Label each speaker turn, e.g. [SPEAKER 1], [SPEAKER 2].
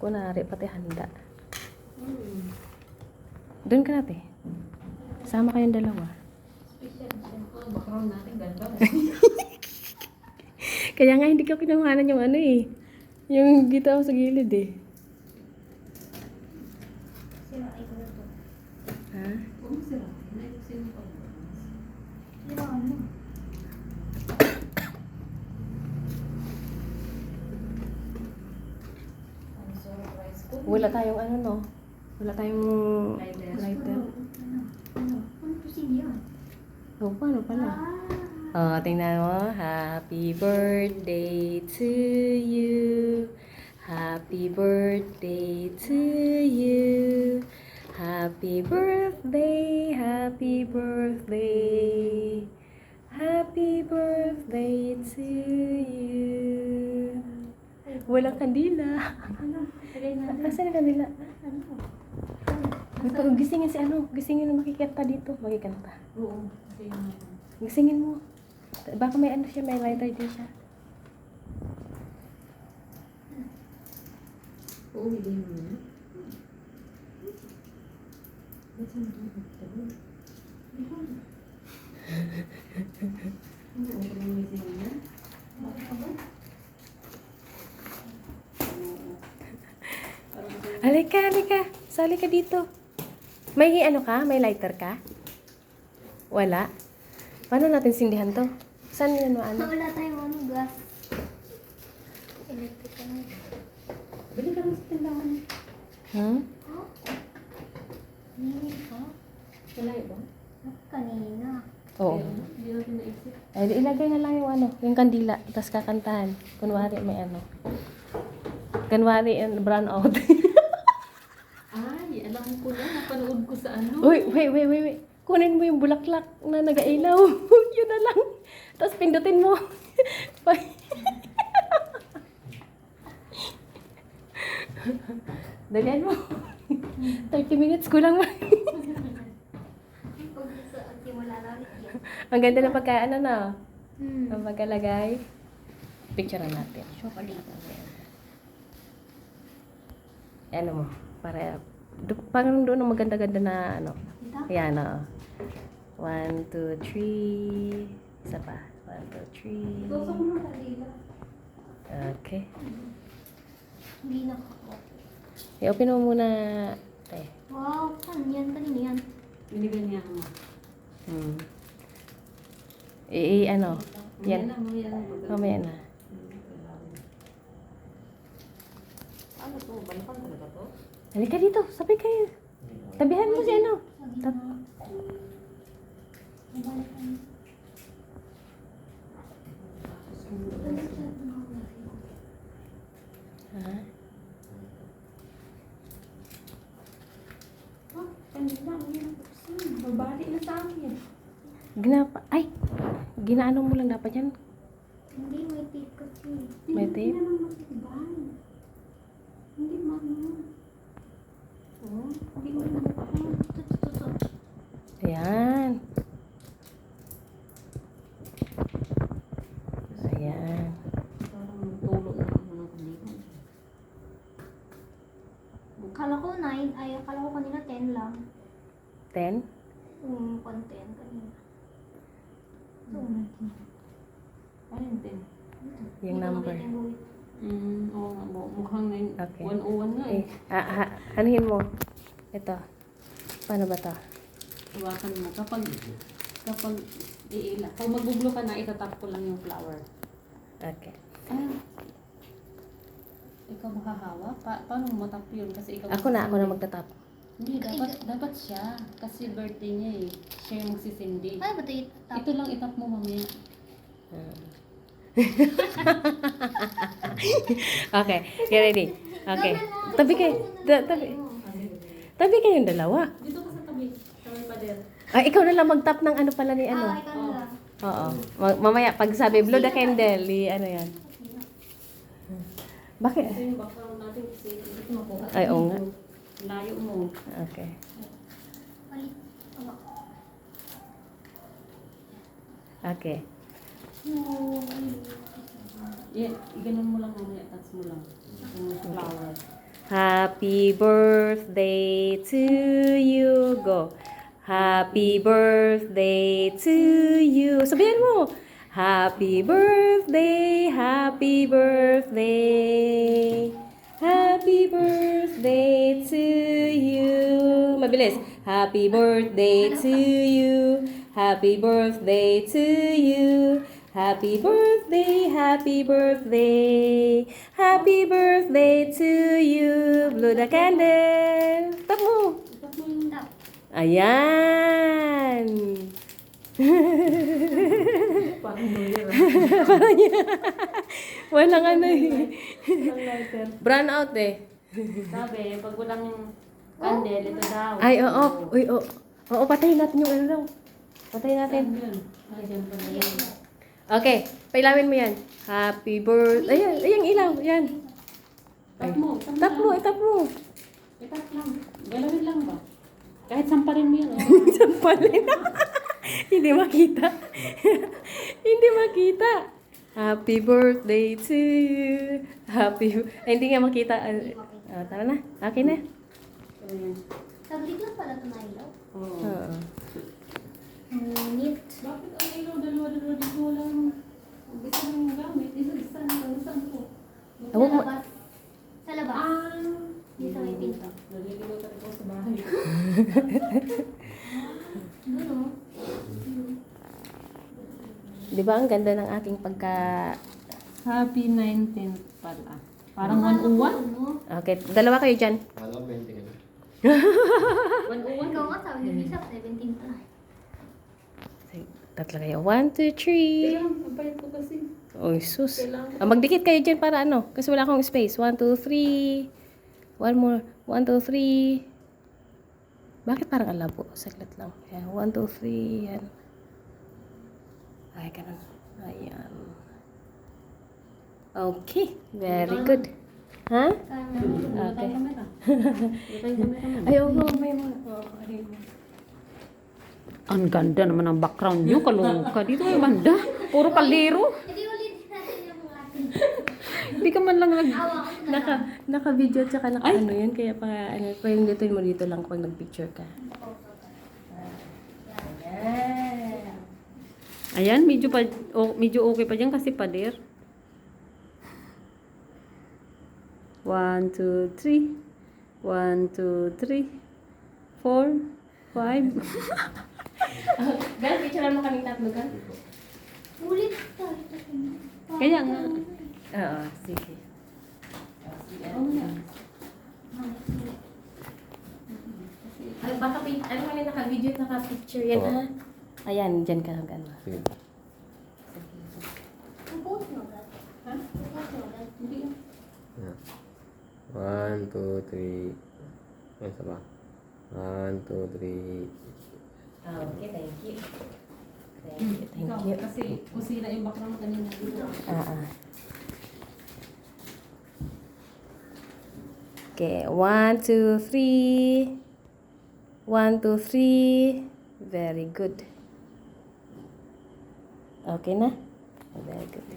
[SPEAKER 1] Kunwari, pati handa. Doon ka natin. Sama kayong dalawa.
[SPEAKER 2] Background natin ganda.
[SPEAKER 1] Kaya nga hindi ko kinuhanan yung ano eh. Yung gitaw sa gilid eh.
[SPEAKER 3] Sirain ko na to.
[SPEAKER 1] Ha?
[SPEAKER 2] Oo, sira. Naayusin mo pa.
[SPEAKER 3] Siraan mo.
[SPEAKER 2] Ang surprise ko.
[SPEAKER 1] Wala tayong ano no? Wala tayong lighter.
[SPEAKER 3] Ano to siya?
[SPEAKER 1] O, paano pala? Oh, tingnan mo. Happy birthday to you. Happy birthday to you. Happy birthday, happy birthday. Happy birthday to you. Walang kandila.
[SPEAKER 3] Ano? Lagay natin.
[SPEAKER 1] Asan ang kandila?
[SPEAKER 3] Ano?
[SPEAKER 1] Gisingin si ano? Gisingin na makikanta dito. Makikanta.
[SPEAKER 2] Oo. Kasi yung
[SPEAKER 1] Gisingin mo. Baka may ano siya, may lighter din siya.
[SPEAKER 2] oo, hindi mo na. Ba't siya nakakatawa? Ano ko lang may siya?
[SPEAKER 3] Bakit ka ba?
[SPEAKER 1] Halika, halika. Sali ka dito. May ano ka? May lighter ka? Wala? Paano natin sindihan to? Saan yun ano?
[SPEAKER 3] Wala tayong ano, gas. Electric ka na.
[SPEAKER 2] Bili ka lang sa tindahan.
[SPEAKER 1] Hmm?
[SPEAKER 3] Oh? Hindi ka?
[SPEAKER 2] Wala ba?
[SPEAKER 3] Kanina.
[SPEAKER 1] Oo.
[SPEAKER 2] Hindi natin naisip.
[SPEAKER 1] Ay, di ilagay na lang yung ano, yung kandila. Tapos kakantahan. Kunwari may ano. Kunwari brown out.
[SPEAKER 2] Ay, alam ko na. Napanood ko sa ano.
[SPEAKER 1] Uy, wait. Kunin mo yung bulaklak na nagailaw. Yun na lang. Tapos pindutin mo. Dalian mo. 30 minutes, kulang mo.
[SPEAKER 3] Pag sa simula lang yan.
[SPEAKER 1] Ang ganda ng pagkaano na.
[SPEAKER 3] Hmm.
[SPEAKER 1] Ang pagkalagay. Picture natin.
[SPEAKER 3] Chocolate.
[SPEAKER 1] Ano mo, para parang doon ang maganda-ganda na ano.
[SPEAKER 3] Ito?
[SPEAKER 1] Ayan, oo. 1, 2, 3. Isa pa. 1, 2, 3.
[SPEAKER 2] Gusto ko ng kanila.
[SPEAKER 1] Okay.
[SPEAKER 3] Hindi nakakot.
[SPEAKER 1] I-open mo muna.
[SPEAKER 3] Wow, yan? Kanina yan.
[SPEAKER 2] Binigyan niya ako.
[SPEAKER 1] Ano? Yan.
[SPEAKER 2] Mamaya na.
[SPEAKER 1] Mamaya na.
[SPEAKER 2] Ano to? Balakan talaga to?
[SPEAKER 1] Halika dito. Sabay kayo. Tabihan mo si ano.
[SPEAKER 3] Sa gitna. Mabalik ka na.
[SPEAKER 1] Ha?
[SPEAKER 2] Ah, kanina. Babali na sa akin.
[SPEAKER 1] Ginaano mo lang dapat yan.
[SPEAKER 3] Hindi, may tape kasi.
[SPEAKER 1] May tape?
[SPEAKER 2] Hindi naman matibay. Hindi man. Oh, hindi mo naman.
[SPEAKER 1] Ayan. Ayan.
[SPEAKER 2] Parang tulo na ako ng kanina.
[SPEAKER 3] Kala ko 9, ay kala ko kanina 10 lang.
[SPEAKER 1] 10?
[SPEAKER 3] Yung content kanina. Ito,
[SPEAKER 2] Ayun din.
[SPEAKER 1] Yung number.
[SPEAKER 2] Oo nga mo. Mukhang
[SPEAKER 1] Okay.
[SPEAKER 2] 101 nga eh.
[SPEAKER 1] Anuhin mo. Ito. Paano ba to?
[SPEAKER 2] Iwakan mo. Kapag iila. Kung maguglo ka na, itatap ko lang yung flower.
[SPEAKER 1] Okay.
[SPEAKER 2] Ah. Ikaw makahawa? Paano mo matap yun? Kasi ikaw
[SPEAKER 1] Ako na magtatap.
[SPEAKER 2] Hindi, dapat siya. Kasi birthday niya eh. Siya yung magsisindi.
[SPEAKER 3] Ay, ba't itap?
[SPEAKER 2] Ito lang itap mo mamaya.
[SPEAKER 1] Okay. Get ready. Okay. Tabi kayo. Tabi kayong dalawa.
[SPEAKER 2] Dito ka sa tabi. Sa may pader.
[SPEAKER 1] Ay, ikaw na lang mag-tap ng ano pala ni ano.
[SPEAKER 3] Ah, ikaw na lang.
[SPEAKER 1] Oo. Mamaya, pag sabi blow the candle, ano yan. Bakit?
[SPEAKER 2] Ito yung background natin kasi hindi ko makuha.
[SPEAKER 1] Ay, oo nga.
[SPEAKER 2] Layo mo.
[SPEAKER 1] Okay.
[SPEAKER 3] Balik.
[SPEAKER 1] Okay.
[SPEAKER 2] No, ganun mo lang mamaya, touch mo lang. Yung flower.
[SPEAKER 1] Happy birthday to you. Go. Happy birthday to you. Sabihan mo. Happy birthday, happy birthday. Happy birthday to you. Mabilis. Happy birthday to you. Happy birthday to you. Happy birthday, happy birthday. Happy birthday to you. Blow the candle. Tap mo.
[SPEAKER 2] Tap mo yung
[SPEAKER 3] Tap.
[SPEAKER 1] Ayan.
[SPEAKER 2] parang New
[SPEAKER 1] Walang ano eh. Brown out eh.
[SPEAKER 2] Sabi, pag walang candle, ito daw.
[SPEAKER 1] Ay, oo. Uy, oo. Oo, patayin natin yung ano daw. Patayin natin.
[SPEAKER 2] Yun. Ay, dyan pa na yun.
[SPEAKER 1] Okay, pailawin mo yan. Happy birthday. Ayan, ayan ilaw. Ayan.
[SPEAKER 2] Tap mo.
[SPEAKER 1] Tap mo, tap mo.
[SPEAKER 2] Tap lang. Galawin lang ba? Kahit sampalin mo yan.
[SPEAKER 1] Sampalin. Hindi makita. Hindi makita. Happy birthday to you. Hindi nga makita. Tara na. Okay na.
[SPEAKER 3] Saglit lang pala ito na ilaw.
[SPEAKER 2] Oo.
[SPEAKER 1] Oo.
[SPEAKER 3] Neat.
[SPEAKER 2] Bakit ang ilaw dalawa-dalawa dito walang isa lang gamit? Isa saan po?
[SPEAKER 3] Sa
[SPEAKER 1] Huwag mo.
[SPEAKER 3] labas. Sa labas. Dito sa may pinto.
[SPEAKER 2] Naliligaw ka rin sa bahay.
[SPEAKER 3] Doon o.
[SPEAKER 1] Di ba ang ganda ng ating pagka...
[SPEAKER 2] Happy 19th pala. Parang 101?
[SPEAKER 1] Okay, dalawa kayo dyan.
[SPEAKER 4] Alam, 20 ka na.
[SPEAKER 2] 101?
[SPEAKER 3] Ikaw nga sabi ni Bishop, 17 pa.
[SPEAKER 1] Tatlo kayo. 1, 2, 3.
[SPEAKER 2] Kailangan, mabait ko kasi.
[SPEAKER 1] Oy, sus.
[SPEAKER 2] Kailangan.
[SPEAKER 1] Magdikit kayo dyan para ano? Kasi wala akong space. 1, 2, 3. One more. 1, 2, 3. Bakit parang alabo? Saglit lang. Ayan. 1, 2, 3. Yan. Ay, ganun. Ayan. Okay. Very good. Ha?
[SPEAKER 2] Wala
[SPEAKER 1] Okay.
[SPEAKER 2] tayong kamera. Wala tayong kamera mo.
[SPEAKER 1] Ay, oo. May mga. Okay.
[SPEAKER 2] Ang ganda naman ang background nyo. Kaloka. Dito may banda. Puro kaldero.
[SPEAKER 3] Hindi ulit natin yung mga atin.
[SPEAKER 2] Hindi ka man lang nag...
[SPEAKER 3] Awa ko na.
[SPEAKER 1] Naka-video at saka naka
[SPEAKER 2] Ay!
[SPEAKER 1] ano yun. Kaya pa, ano, pwede dito mo dito lang pag nag-picture ka. Ayan.
[SPEAKER 2] Ayan, medyo okay pa dyan kasi pader. 1, 2, 3. 1, 2, 3. 4, 5.
[SPEAKER 1] Gan, picture mo kaming tatlo, Gan?
[SPEAKER 3] Ulit tayo.
[SPEAKER 2] Kaya nga.
[SPEAKER 1] Oo, sige.
[SPEAKER 2] Oo nga.
[SPEAKER 1] Ano, baka, ano nga yung naka-video at naka-picture yan, ha? Ayan, dyan ka hanggang.
[SPEAKER 4] Sige.
[SPEAKER 3] Post mo agad.
[SPEAKER 2] Ha?
[SPEAKER 3] Post mo agad.
[SPEAKER 2] Hindi.
[SPEAKER 4] Yeah. 1, 2, 3. Ano sa ba? 1, 2, 3.
[SPEAKER 1] Okay, thank you. Thank
[SPEAKER 2] Ikaw,
[SPEAKER 1] you.
[SPEAKER 2] kasi kusina yung background kanina dito.
[SPEAKER 1] Okay, 1, 2, 3. 1, 2, 3. Very good. Okay na? Very good.